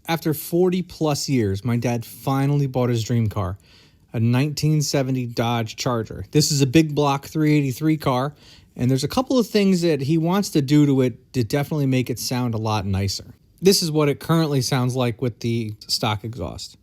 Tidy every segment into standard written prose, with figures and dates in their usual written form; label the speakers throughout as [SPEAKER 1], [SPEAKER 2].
[SPEAKER 1] After 40 plus years, my dad finally bought his dream car, a 1970 Dodge Charger. This is a big block 383 car, and there's a couple of things that he wants to do to it to definitely make it sound a lot nicer. This is what it currently sounds like with the stock exhaust.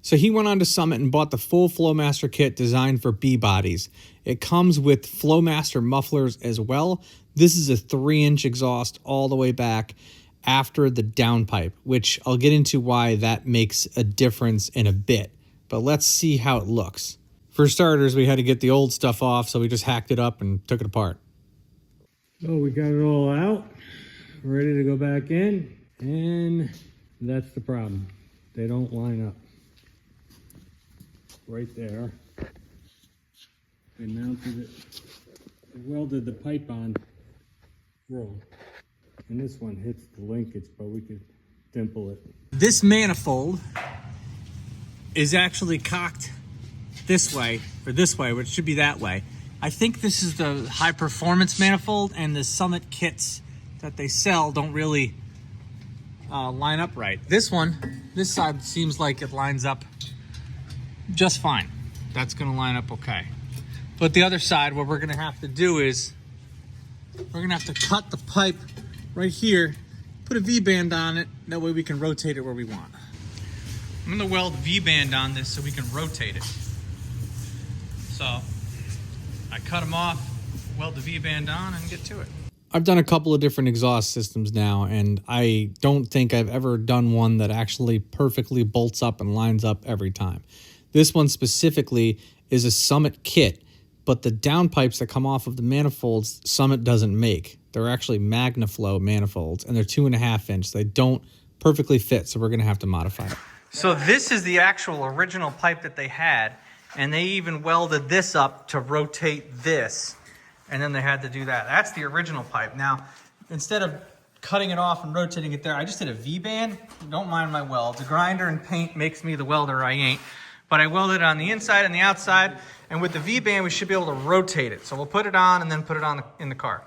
[SPEAKER 1] So he went on to Summit and bought the full Flowmaster kit designed for B-bodies. It comes with Flowmaster mufflers as well. This is a 3-inch exhaust all the way back after the downpipe, which I'll get into why that makes a difference in a bit. But let's see how it looks. For starters, we had to get the old stuff off, so we just hacked it up and took it apart. So we got it all out, ready to go back in, and that's the problem. They don't line up. Right there. I mounted it, I welded the pipe on wrong. And this one hits the linkage, but we could dimple it. This manifold is actually cocked this way, or this way, which should be that way. I think this is the high performance manifold, and the Summit kits that they sell don't really line up right. This one, this side seems like it lines up just fine. That's gonna line up okay. But the other side, what we're gonna have to do is we're gonna have to cut the pipe right here, put a V-band on it, that way we can rotate it where we want. I'm gonna weld V-band on this so we can rotate it. So I cut them off, weld the V-band on, and get to it. I've done a couple of different exhaust systems now, and I don't think I've ever done one that actually perfectly bolts up and lines up every time. This one specifically is a Summit kit, but the downpipes that come off of the manifolds, Summit doesn't make. They're actually MagnaFlow manifolds, and they're 2.5 inch. They don't perfectly fit, so we're gonna have to modify it. So this is the actual original pipe that they had, and they even welded this up to rotate this, and then they had to do that. That's the original pipe. Now, instead of cutting it off and rotating it there, I just did a V-band. Don't mind my weld. The grinder and paint makes me the welder I ain't. But I welded it on the inside and the outside, and with the V-band, we should be able to rotate it. So we'll put it on and then put it on in the car.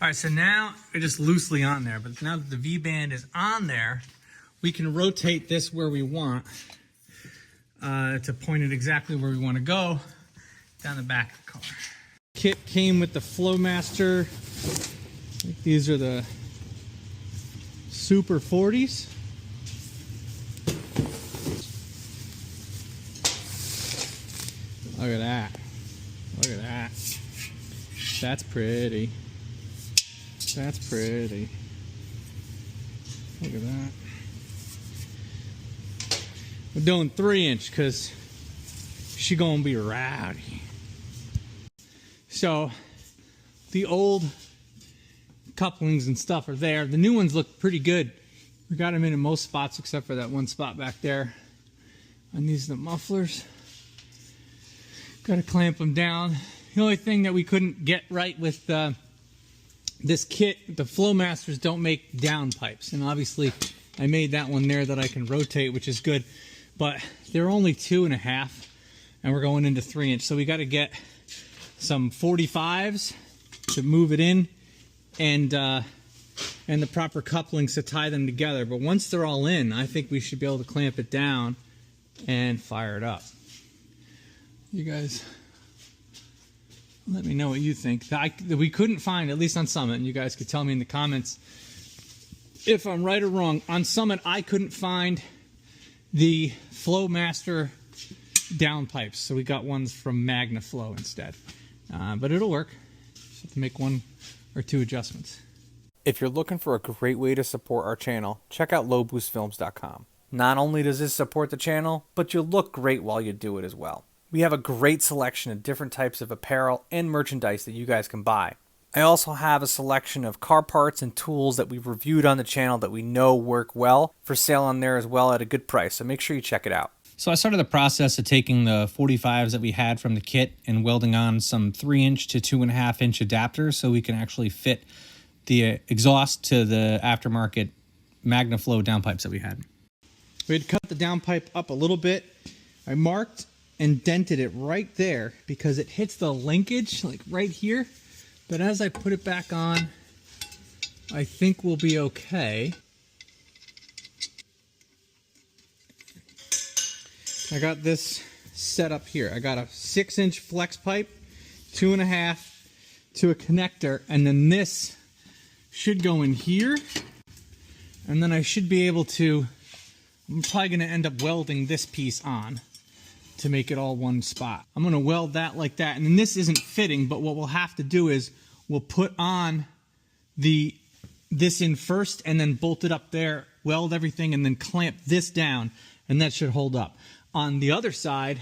[SPEAKER 1] All right, so now it's just loosely on there, but now that the V-band is on there, we can rotate this where we want to point it exactly where we want to go down the back of the car. Kit came with the Flowmaster. I think these are the Super 40s. Look at that. Look at that. That's pretty. That's pretty. Look at that. We're doing 3-inch because she gonna be rowdy. So the old couplings and stuff are there. The new ones look pretty good. We got them in most spots except for that one spot back there. And these are the mufflers. Got to clamp them down. The only thing that we couldn't get right with this kit, the Flowmasters don't make downpipes. And obviously I made that one there that I can rotate, which is good. But they're only 2.5 and we're going into 3-inch. So we got to get some 45s to move it in and the proper couplings to tie them together. But once they're all in, I think we should be able to clamp it down and fire it up. You guys, let me know what you think. That we couldn't find, at least on Summit, and you guys could tell me in the comments if I'm right or wrong. On Summit, I couldn't find the Flowmaster downpipes, so we got ones from MagnaFlow instead. But it'll work. Just have to make 1 or 2 adjustments. If you're looking for a great way to support our channel, check out lowboostfilms.com. Not only does this support the channel, but you'll look great while you do it as well. We have a great selection of different types of apparel and merchandise that you guys can buy.
[SPEAKER 2] I also have a selection of car parts and tools that we've reviewed on the channel that we know work well for sale on there as well at a good price. So make sure you check it out.
[SPEAKER 3] So I started the process of taking the 45s that we had from the kit and welding on some 3-inch to 2.5-inch adapters so we can actually fit the exhaust to the aftermarket MagnaFlow downpipes that we had. We had cut the downpipe up a little bit. I marked and dented it right there because it hits the linkage like right here. But as I put it back on, I think we'll be okay. I got this set up here. I got a 6-inch flex pipe, 2.5 to a connector, and then this should go in here. And then I should be able to, I'm probably gonna end up welding this piece on to make it all one spot. I'm gonna weld that like that, and then this isn't fitting, but what we'll have to do is we'll put on this in first and then bolt it up there, weld everything, and then clamp this down, and that should hold up. On the other side,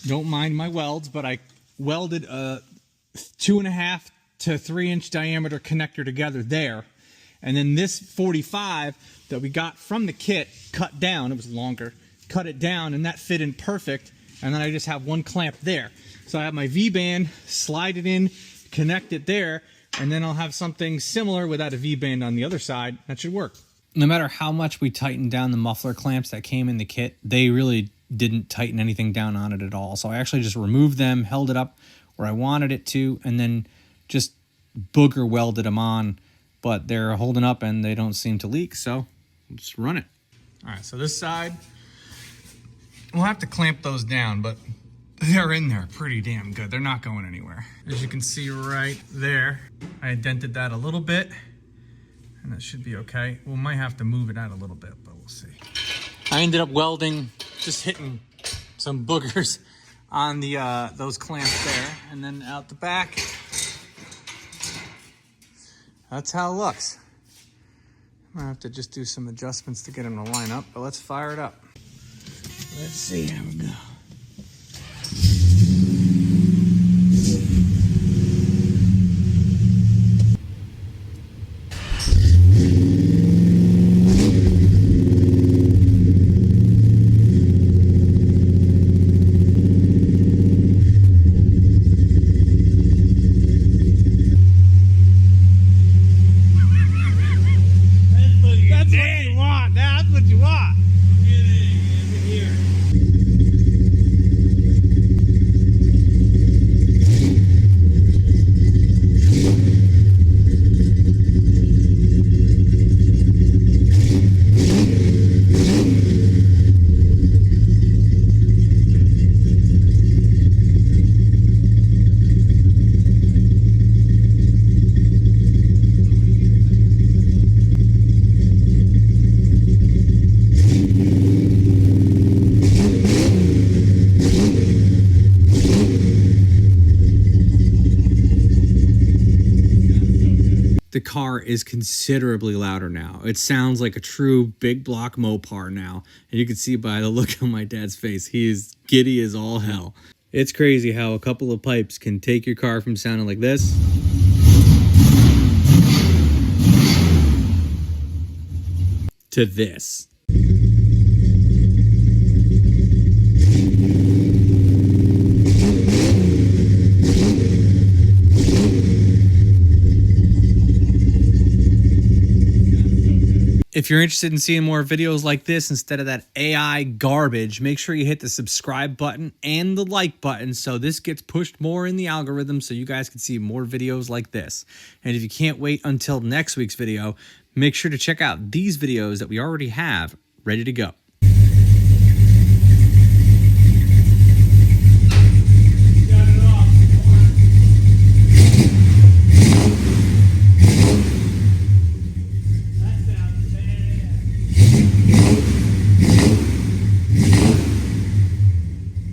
[SPEAKER 3] don't mind my welds, but I welded a 2.5 to 3-inch diameter connector together there. And then this 45 that we got from the kit, cut down, it was longer, cut it down, and that fit in perfect. And then I just have one clamp there. So I have my V-band, slide it in, connect it there, and then I'll have something similar without a V-band on the other side. That should work. No matter how much we tightened down the muffler clamps that came in the kit, they really didn't tighten anything down on it at all. So I actually just removed them, held it up where I wanted it to, and then just booger welded them on. But they're holding up and they don't seem to leak, so let's run it. All right, so this side, we'll have to clamp those down, but they're in there pretty damn good. They're not going anywhere. As you can see right there, I indented that a little bit. And that should be okay. We might have to move it out a little bit, but we'll see. I ended up welding, just hitting some boogers on the those clamps there, and then out the back. That's how it looks. I'm gonna have to just do some adjustments to get them to line up, but let's fire it up. Let's see how we go. The car is considerably louder now. It sounds like a true big block Mopar now. And you can see by the look on my dad's face, he is giddy as all hell. It's crazy how a couple of pipes can take your car from sounding like this to this. If you're interested in seeing more videos like this instead of that AI garbage, make sure you hit the subscribe button and the like button so this gets pushed more in the algorithm so you guys can see more videos like this. And if you can't wait until next week's video, make sure to check out these videos that we already have ready to go.